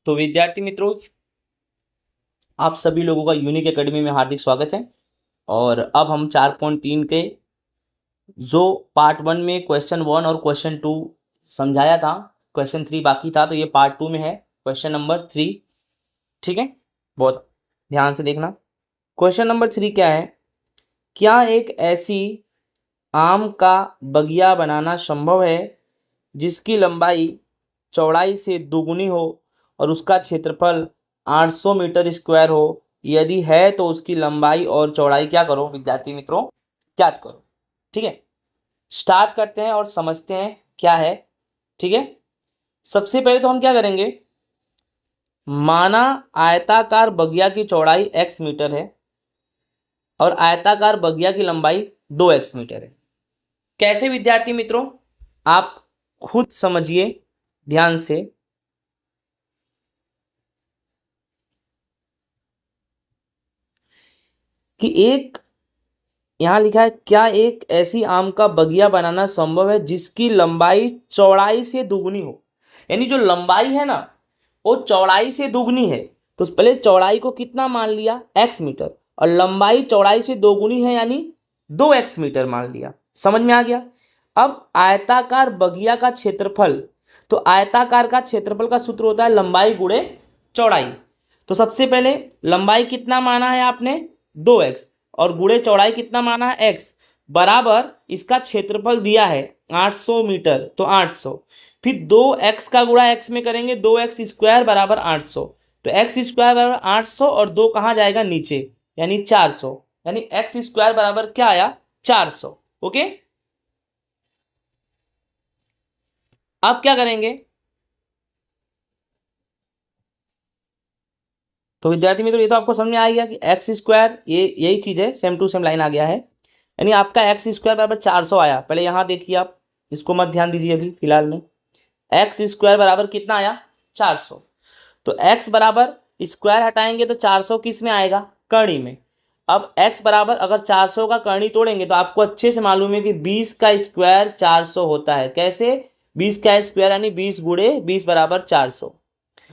तो विद्यार्थी मित्रों, आप सभी लोगों का यूनिक एकेडमी में हार्दिक स्वागत है। और अब हम 4.3 के जो पार्ट 1 में क्वेश्चन 1 और क्वेश्चन 2 समझाया था, क्वेश्चन 3 बाकी था, तो ये पार्ट 2 में है क्वेश्चन नंबर 3। ठीक है, बहुत ध्यान से देखना। क्वेश्चन नंबर 3 क्या है? क्या एक ऐसी आम का बगिया बनाना संभव है जिसकी लंबाई चौड़ाई से दोगुनी हो और उसका क्षेत्रफल 800 मीटर स्क्वायर हो? यदि है तो उसकी लंबाई और चौड़ाई क्या करो विद्यार्थी मित्रों, ज्ञात करो। ठीक है, स्टार्ट करते हैं और समझते हैं क्या है। ठीक है, सबसे पहले तो हम क्या करेंगे, माना आयताकार बगिया की चौड़ाई x मीटर है और आयताकार बगिया की लंबाई 2x मीटर है। कैसे विद्यार्थी मित्रों, आप खुद समझिए ध्यान से। कि एक यहां लिखा है, क्या एक ऐसी आम का बगिया बनाना संभव है जिसकी लंबाई चौड़ाई से दुगनी हो? यानी जो लंबाई है ना वो चौड़ाई से दुगनी है। तो पहले चौड़ाई को कितना मान लिया, x मीटर, और लंबाई चौड़ाई से दोगुनी है यानी 2x मीटर मान लिया। समझ में आ गया? अब आयताकार बगिया का क्षेत्रफल, तो आयताकार का क्षेत्रफल का सूत्र होता है लंबाई गुणे चौड़ाई। तो सबसे पहले लंबाई कितना माना है आपने, 2x, और गुणे चौड़ाई कितना माना है, x, बराबर इसका क्षेत्रफल दिया है 800 मीटर, तो 800। फिर 2x का गुणा x में करेंगे, 2x स्क्वायर बराबर 800, तो x स्क्वायर बराबर 800 और 2 कहाँ जाएगा, नीचे, यानी 400, यानी x स्क्वायर बराबर क्या आया, 400। ओके, अब क्या करेंगे, तो विद्यार्थी मित्रों ये तो आपको समझ में आ गया कि एक्स स्क्वायर, ये यही चीज़ है, सेम टू सेम लाइन आ गया है, यानी आपका एक्स स्क्वायर बराबर 400 आया। पहले यहाँ देखिए, आप इसको मत ध्यान दीजिए अभी फिलहाल में। एक्स स्क्वायर बराबर कितना आया, 400। तो एक्स बराबर स्क्वायर हटाएंगे तो 400 किस में आएगा, करनी में। अब एक्स बराबर अगर 400 का करनी तोड़ेंगे तो आपको अच्छे से मालूम है कि 20 का स्क्वायर 400 होता है। कैसे, 20 का स्क्वायर यानी 20 गुणे 20 बराबर 400।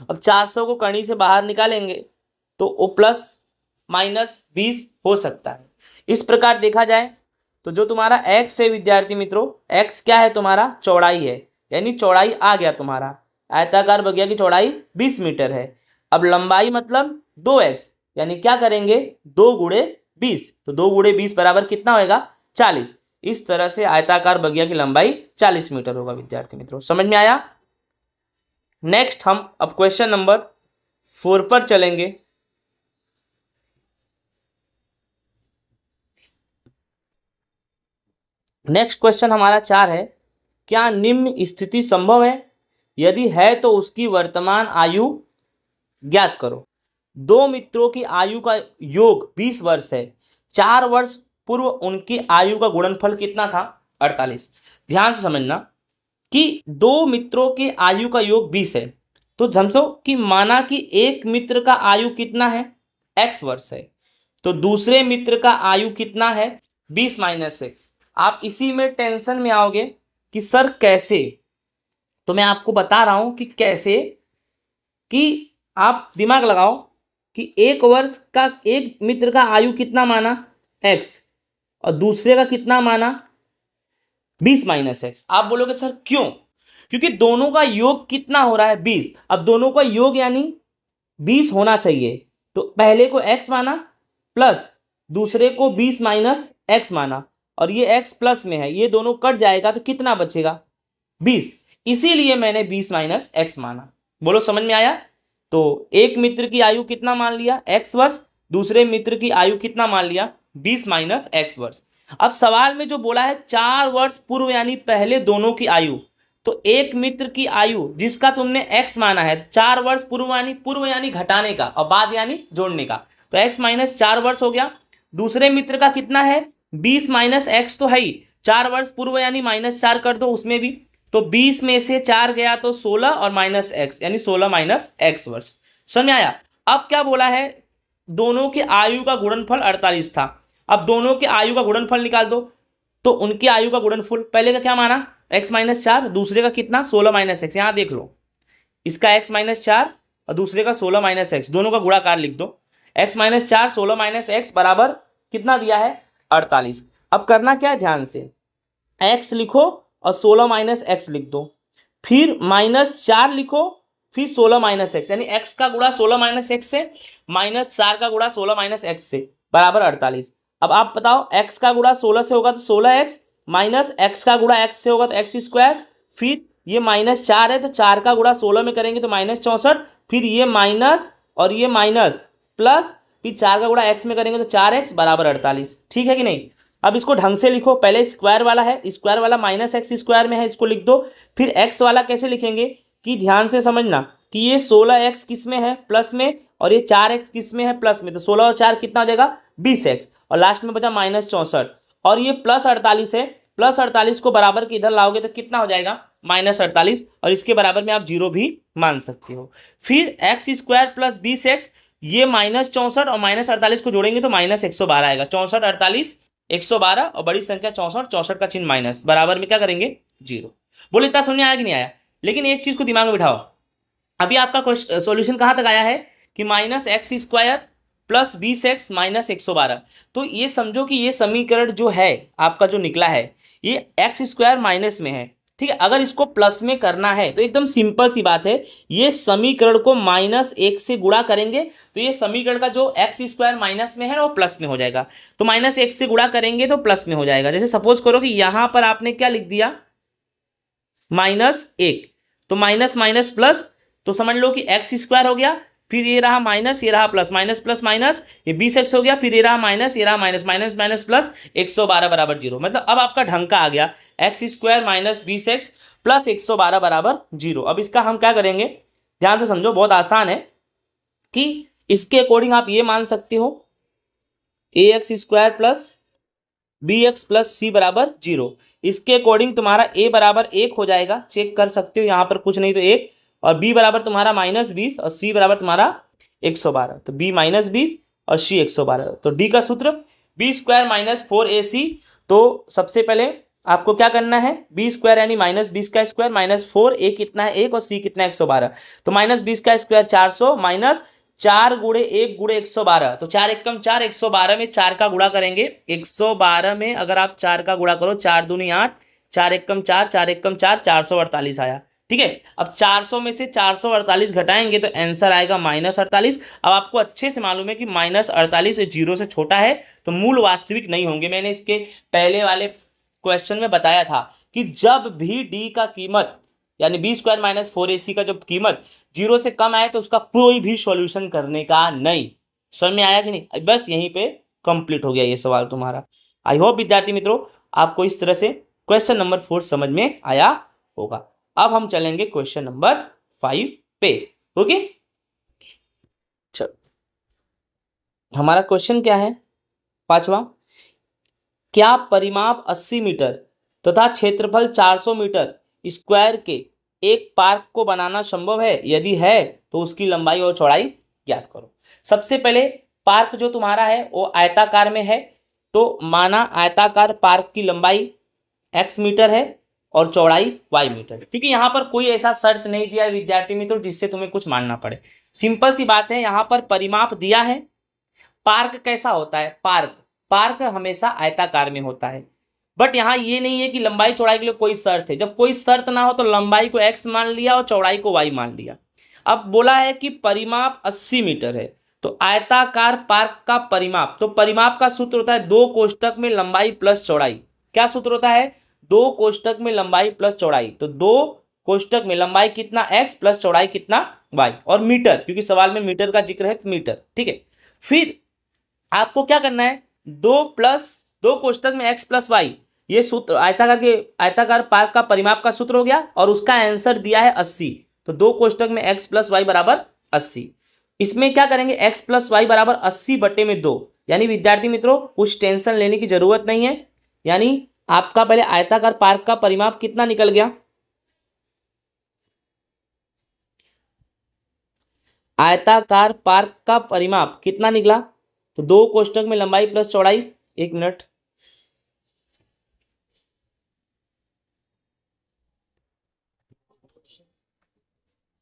अब 400 को करनी से बाहर निकालेंगे तो वो प्लस माइनस 20 हो सकता है। इस प्रकार देखा जाए तो जो तुम्हारा x है विद्यार्थी मित्रों, x क्या है, तुम्हारा चौड़ाई है, यानी चौड़ाई आ गया तुम्हारा। आयताकार बगिया की चौड़ाई 20 मीटर है। अब लंबाई मतलब 2x, यानी क्या करेंगे, 2 गुणे 20, तो 2 गुणे 20 बराबर कितना होगा, 40। इस तरह से आयताकार बगिया की लंबाई 40 मीटर होगा विद्यार्थी मित्रों। समझ में आया? नेक्स्ट हम अब क्वेश्चन नंबर 4 पर चलेंगे। नेक्स्ट क्वेश्चन हमारा 4 है, क्या निम्न स्थिति संभव है? यदि है तो उसकी वर्तमान आयु ज्ञात करो। दो मित्रों की आयु का योग 20 वर्ष है। 4 वर्ष पूर्व उनकी आयु का गुणनफल कितना था, 48। ध्यान से समझना कि दो मित्रों के आयु का योग 20 है, तो समझो कि माना कि एक मित्र का आयु कितना है, x वर्ष है, तो दूसरे मित्र का आयु कितना है, 20 माइनस एक्स। आप इसी में टेंशन में आओगे कि सर कैसे, तो मैं आपको बता रहा हूं कि कैसे, कि आप दिमाग लगाओ कि एक वर्ष का एक मित्र का आयु कितना माना, x, और दूसरे का कितना माना, 20 माइनस एक्स। आप बोलोगे सर क्यों, क्योंकि दोनों का योग कितना हो रहा है, 20। अब दोनों का योग यानी 20 होना चाहिए, तो पहले को x माना प्लस दूसरे को 20 माइनस एक्स माना, और ये x प्लस में है, ये दोनों कट जाएगा तो कितना बचेगा, 20। इसीलिए मैंने 20 माइनस एक्स माना। बोलो समझ में आया? तो एक मित्र की आयु कितना मान लिया, x वर्ष, दूसरे मित्र की आयु कितना मान लिया, 20 माइनस एक्स वर्ष। अब सवाल में जो बोला है 4 वर्ष पूर्व यानी पहले दोनों की आयु, तो एक मित्र की आयु जिसका तुमने x माना है, 4 वर्ष पूर्व यानी घटाने का और बाद यानी जोड़ने का, तो x माइनस 4 वर्ष हो गया। दूसरे मित्र का कितना है, 20 माइनस एक्स तो है ही, 4 वर्ष पूर्व यानी माइनस 4 कर दो उसमें भी, तो 20 में से 4 गया तो 16 और माइनस एक्स यानी 16 माइनस एक्स वर्ष। समझ में आया? अब क्या बोला है, दोनों के आयु का गुणनफल 48 था। अब दोनों के आयु का गुणनफल निकाल दो, तो उनकी आयु का गुणनफल पहले का क्या माना, x माइनस 4, दूसरे का कितना, 16 माइनस एक्स। यहाँ देख लो, इसका x माइनस 4, और दूसरे का 16 माइनस एक्स, दोनों का गुणाकार लिख दो। x माइनस 4 16 माइनस एक्स बराबर कितना दिया है 48। अब करना क्या है ध्यान से, x लिखो और 16 माइनस एक्स लिख दो, फिर -4 लिखो, फिर 16 माइनस एक्स, यानी x का गुणा 16 माइनस एक्स से -4 का गुणा 16 माइनस एक्स से बराबर 48। अब आप बताओ x का गुणा 16 से होगा तो 16x माइनस x का गुणा x से होगा तो एक्स स्क्वायर, फिर ये -4 है तो 4 का गुणा 16 में करेंगे तो -64, फिर ये माइनस और ये माइनस प्लस, फिर 4 का गुणा x में करेंगे तो 4x बराबर 48। ठीक है कि नहीं। अब इसको ढंग से लिखो, पहले स्क्वायर वाला है, स्क्वायर वाला माइनस एक्स स्क्वायर में है, इसको लिख दो। फिर एक्स वाला कैसे लिखेंगे कि ध्यान से समझना कि ये 16x किस में है प्लस में, और ये 4x किस में है प्लस में, तो 16 और 4 कितना हो जाएगा 20x, और लास्ट में बचा -64, और ये +48 है, +48 को बराबर के इधर लाओगे तो कितना हो जाएगा -48, और इसके बराबर में आप 0 भी मान सकते हो। फिर एक्स स्क्वायर प्लस 20x, ये -64 और -48 को जोड़ेंगे तो -112 आएगा, 64 48 112 और बड़ी संख्या 64, 64 का चिन्ह माइनस, बराबर में क्या करेंगे 0। बोले इतना समझ आया कि नहीं आया। लेकिन एक चीज को दिमाग में बिठाओ, अभी आपका सॉल्यूशन कहां तक आया है कि -x² प्लस 20x माइनस 112। तो ये समझो कि ये समीकरण जो है आपका जो निकला है ये x² माइनस में है, ठीक है। अगर इसको प्लस में करना है तो एकदम सिंपल सी बात है, ये समीकरण को -1 से गुणा करेंगे तो ये समीकरण का जो x² माइनस में है वो प्लस में हो जाएगा, तो -1 से गुणा करेंगे तो प्लस में हो जाएगा। जैसे सपोज करो कि यहां पर आपने क्या लिख दिया -1, तो माइनस माइनस प्लस, तो समझ लो कि x² हो गया, फिर ये रहा माइनस, ये रहा प्लस, माइनस प्लस माइनस, ये 20x हो गया, फिर ये रहा माइनस, ये रहा माइनस, माइनस माइनस प्लस 112 बराबर 0। मतलब अब आपका ढंग का आ गया x² माइनस 20x प्लस 112 बराबर 0। अब इसका हम क्या करेंगे ध्यान से समझो, बहुत आसान है कि इसके अकॉर्डिंग आप ये मान सकते हो ax² प्लस bx प्लस सी बराबर 0। इसके अकॉर्डिंग तुम्हारा a बराबर 1 हो जाएगा, चेक कर सकते हो यहाँ पर कुछ नहीं तो 1, और b बराबर तुम्हारा -20 और c बराबर तुम्हारा 112, तो b -20 और c 112। तो d का सूत्र b² माइनस 4ac। तो सबसे पहले आपको क्या करना है, b² यानी -20 का स्क्वायर माइनस 4, a कितना है 1 और c कितना है 112, तो -20 का स्क्वायर 400 माइनस 4 गुणे 1 गुणे 112, तो 4 एकम 4, 112 में 4 का गुणा करेंगे, 112 में अगर आप 4 का गुणा करो 4 दूनी 8, 4 एकम 4, 4 एकम 4, 448 आया। ठीक है, अब 400 में से 448 घटाएंगे तो आंसर आएगा -48। अब आपको अच्छे से मालूम है कि -48 0 से छोटा है तो मूल वास्तविक नहीं होंगे। मैंने इसके पहले वाले क्वेश्चन में बताया था कि जब भी डी का कीमत यानी b² माइनस 4ac का जब कीमत 0 से कम आए तो उसका कोई भी सॉल्यूशन करने का नहीं। समझ में आया कि नहीं। बस यहीं पे कंप्लीट हो गया ये सवाल तुम्हारा। आई होप विद्यार्थी मित्रों आपको इस तरह से क्वेश्चन नंबर 4 समझ में आया होगा। अब हम चलेंगे क्वेश्चन नंबर 5 पे। ओके, चलो हमारा क्वेश्चन क्या है 5वां, क्या परिमाप 80 मीटर तथा क्षेत्रफल 400 मीटर स्क्वायर के एक पार्क को बनाना संभव है, यदि है तो उसकी लंबाई और चौड़ाई ज्ञात करो। सबसे पहले पार्क जो तुम्हारा है वो आयताकार में है, तो माना आयताकार पार्क की लंबाई x मीटर है और चौड़ाई y मीटर, क्योंकि यहाँ पर कोई ऐसा शर्त नहीं दिया है विद्यार्थी मित्रों जिससे तुम्हें कुछ मानना पड़े। सिंपल सी बात है, यहाँ पर परिमाप दिया है। पार्क कैसा होता है, पार्क हमेशा आयताकार में होता है, बट यहाँ ये नहीं है कि लंबाई चौड़ाई के लिए कोई शर्त है। जब कोई शर्त ना हो तो लंबाई को x मान लिया और चौड़ाई को y मान लिया। अब बोला है कि परिमाप 80 मीटर है, तो आयताकार पार्क का परिमाप, तो परिमाप का सूत्र होता है 2 कोष्टक में लंबाई प्लस चौड़ाई। क्या सूत्र होता है, 2 कोष्टक में लंबाई प्लस चौड़ाई, तो 2 कोष्टक में लंबाई कितना x प्लस चौड़ाई कितना y, और मीटर क्योंकि सवाल में मीटर का जिक्र है तो मीटर। ठीक है, फिर आपको क्या करना है, 2 कोष्टक में x प्लस वाई, ये सूत्र आयताकार पार्क का परिमाप का सूत्र हो गया, और उसका आंसर दिया है 80, तो 2 कोष्टक में x प्लस वाई बराबर 80। इसमें क्या करेंगे, x प्लस वाई बराबर 80/2, यानी विद्यार्थी मित्रों कुछ टेंशन लेने की जरूरत नहीं है। यानी आपका पहले आयताकार पार्क का परिमाप कितना निकल गया, आयताकार पार्क का परिमाप कितना निकला, तो 2 कोष्टक में लंबाई प्लस चौड़ाई, 1 मिनट,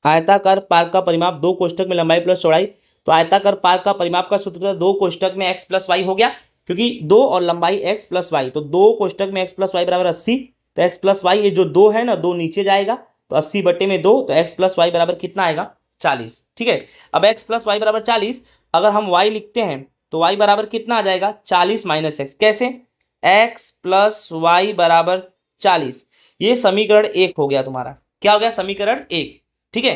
आयताकार पार्क का परिमाप 2 कोष्ठक में लंबाई प्लस चौड़ाई। तो आयताकार पार्क का परिमाप का सूत्र था 2 कोष्ठक में x प्लस वाई हो गया, क्योंकि 2 और लंबाई x प्लस वाई, तो 2 कोष्ठक में x प्लस वाई बराबर 80। तो x प्लस वाई, ये जो 2 है ना, 2 नीचे जाएगा, तो 80 बटे में 2, तो x प्लस वाई बराबर कितना आएगा, 40। ठीक है, अब x प्लस वाई बराबर 40, अगर हम y लिखते हैं तो y बराबर कितना आ जाएगा, 40 माइनस एक्स। कैसे, x प्लस वाई बराबर 40, ये समीकरण 1 हो गया तुम्हारा। क्या हो गया, समीकरण 1। ठीक है,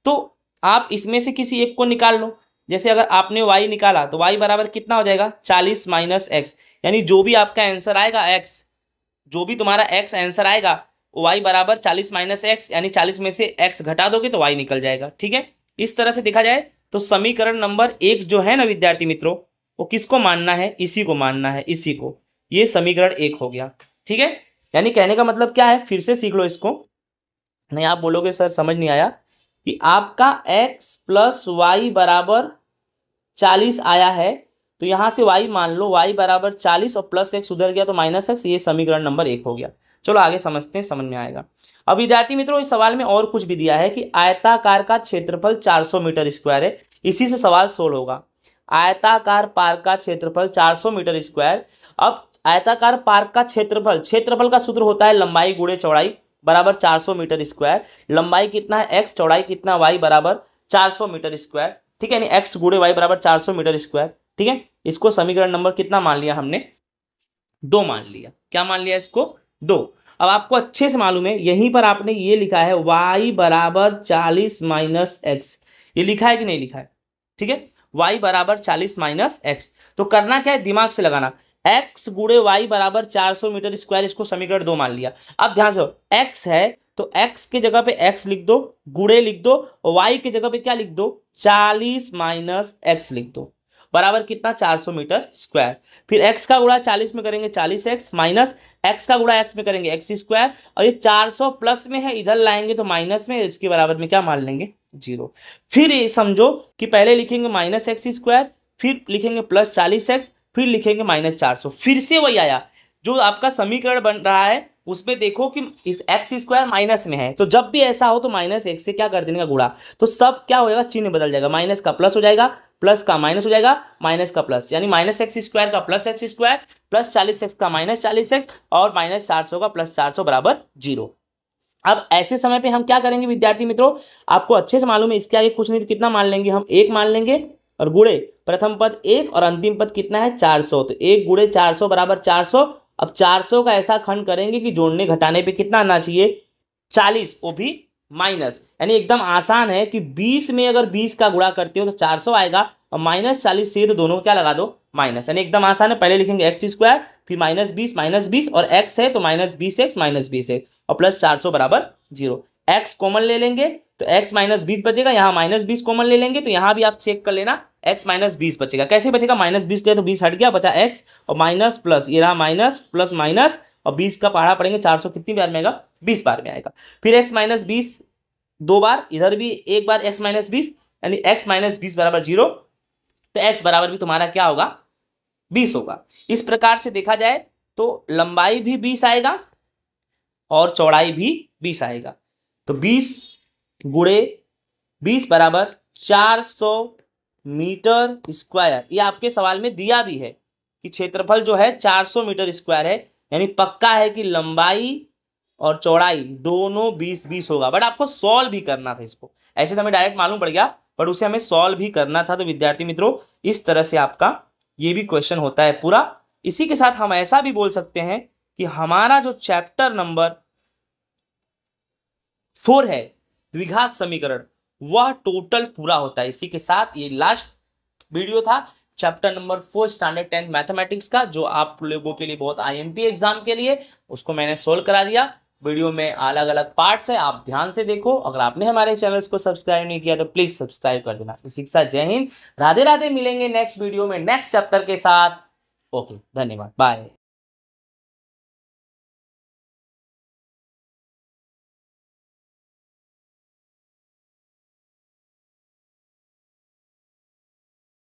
तो आप इसमें से किसी एक को निकाल लो। जैसे अगर आपने y निकाला तो y बराबर कितना हो जाएगा, 40 माइनस एक्स, यानी जो भी आपका आंसर आएगा x, जो भी तुम्हारा x आंसर आएगा y बराबर 40 माइनस एक्स, यानी 40 में से x घटा दोगे तो y निकल जाएगा। ठीक है, इस तरह से देखा जाए तो समीकरण नंबर 1 जो है ना विद्यार्थी मित्रों, वो किसको मानना है, इसी को मानना है, इसी को। ये समीकरण 1 हो गया। ठीक है, यानी कहने का मतलब क्या है, फिर से सीख लो इसको, नहीं आप बोलोगे सर समझ नहीं आया, कि आपका x प्लस वाई बराबर 40 आया है, तो यहां से y मान लो, y बराबर 40 और प्लस एक्स उधर गया तो माइनस एक्स, ये समीकरण नंबर 1 हो गया। चलो आगे समझते हैं, समझ में आएगा। अब विद्यार्थी मित्रों, इस सवाल में और कुछ भी दिया है कि आयताकार का क्षेत्रफल 400 मीटर स्क्वायर है, इसी से सवाल सोल्व होगा। आयताकार पार्क का क्षेत्रफल 400 मीटर स्क्वायर। अब आयताकार पार्क का क्षेत्रफल, क्षेत्रफल का सूत्र होता है लंबाई गुणे चौड़ाई बराबर 400 मीटर स्क्वायर। लंबाई कितना है x, चौड़ाई कितना y बराबर 400 मीटर स्क्वायर। ठीक है, यानी x गुणे y बराबर 400 मीटर स्क्वायर। ठीक है, इसको समीकरण नंबर कितना मान लिया हमने, 2 मान लिया। क्या मान लिया इसको, 2। अब आपको अच्छे से मालूम है, यहीं पर आपने ये लिखा है y बराबर 40 माइनस एक्स, ये लिखा है कि नहीं लिखा है। ठीक है, y बराबर 40 माइनस एक्स, तो करना क्या है, दिमाग से लगाना, x गुणे y बराबर 400 मीटर स्क्वायर, इसको समीकरण 2 मान लिया। अब ध्यान से, x है तो x के जगह पे x लिख दो, गुणे लिख दो, और y के जगह पे क्या लिख दो, 40 माइनस एक्स लिख दो, बराबर कितना, 400 मीटर स्क्वायर। फिर x का गुणा 40 में करेंगे 40x, माइनस x का गुणा x में करेंगे x स्क्वायर, और ये 400 प्लस में है, इधर लाएंगे तो माइनस में, इसके बराबर में क्या मान लेंगे, 0। फिर ये समझो कि पहले लिखेंगे माइनस एक्स स्क्वायर, फिर लिखेंगे प्लस 40x, फिर लिखेंगे माइनस 400, फिर से वही आया। जो आपका समीकरण बन रहा है उसमें देखो कि इस एक्स स्क्वायर माइनस में है, तो जब भी ऐसा हो तो माइनस एक्स से क्या कर देने का गुणा, तो सब क्या हो जाएगा, चिन्ह बदल जाएगा, माइनस का प्लस हो जाएगा, प्लस का माइनस हो जाएगा, माइनस का प्लस, यानी माइनस एक्स स्क्वायर का plus x square, plus 40x का माइनस 40x, और माइनस 400 का प्लस 400 बराबर 0। अब ऐसे समय पे हम क्या करेंगे विद्यार्थी मित्रों, आपको अच्छे से मालूम है, इसके आगे कुछ नहीं तो कितना मान लेंगे हम, 1 मान लेंगे, और गुणे प्रथम पद 1 और अंतिम पद कितना है, 400, तो 1 गुणे 400 बराबर 400। अब 400 का ऐसा खंड करेंगे कि जोड़ने घटाने पे कितना आना चाहिए, 40, वो भी माइनस, यानी एकदम आसान है कि 20 में अगर 20 का गुणा करते हो तो 400 आएगा, और माइनस 40 से तो दोनों क्या लगा दो, माइनस, यानी एकदम आसान है। पहले लिखेंगे एक्स स्क्वायर, फिर माइनस 20 और एक्स है तो माइनस 20x माइनस 20x, और प्लस 400 बराबर 0। एक्स कॉमन ले लेंगे तो x माइनस 20 बचेगा, यहाँ माइनस 20 कॉमन ले लेंगे तो यहाँ भी आप चेक कर लेना, x माइनस 20 बचेगा। कैसे बचेगा, माइनस 20 लिया तो 20 हट गया, बचा x, और माइनस प्लस, ये रहा माइनस प्लस माइनस, और 20 का पहाड़ा पड़ेंगे 400 कितनी बार में आएगा, 20 बार में आएगा। फिर x माइनस 20 2 बार, इधर भी एक बार x माइनस 20, यानी x माइनस 20 बराबर 0, तो x बराबर भी तुम्हारा क्या होगा, 20 होगा। इस प्रकार से देखा जाए तो लंबाई भी 20 आएगा और चौड़ाई भी 20 आएगा, तो 20 गुणे 20 बराबर 400 मीटर स्क्वायर। ये आपके सवाल में दिया भी है कि क्षेत्रफल जो है 400 मीटर स्क्वायर है, यानी पक्का है कि लंबाई और चौड़ाई दोनों 20-20 होगा। बट आपको सॉल्व भी करना था इसको, ऐसे तो हमें डायरेक्ट मालूम पड़ गया, पर उसे हमें सॉल्व भी करना था। तो विद्यार्थी मित्रों, इस तरह से आपका ये भी क्वेश्चन होता है पूरा। इसी के साथ हम ऐसा भी बोल सकते हैं कि हमारा जो चैप्टर नंबर 4 है, द्विघात समीकरण, वह टोटल पूरा होता है। इसी के साथ ये लास्ट वीडियो था चैप्टर नंबर 4 स्टैंडर्ड 10 मैथमेटिक्स का, जो आप लोगों के लिए बहुत आईएमपी एग्जाम के लिए, उसको मैंने सोल्व करा दिया। वीडियो में अलग अलग पार्ट्स है, आप ध्यान से देखो। अगर आपने हमारे चैनल्स को सब्सक्राइब नहीं किया तो प्लीज सब्सक्राइब कर देना। शिक्षा जय हिंद, राधे राधे। मिलेंगे नेक्स्ट वीडियो में नेक्स्ट चैप्टर के साथ। ओके, धन्यवाद, बाय।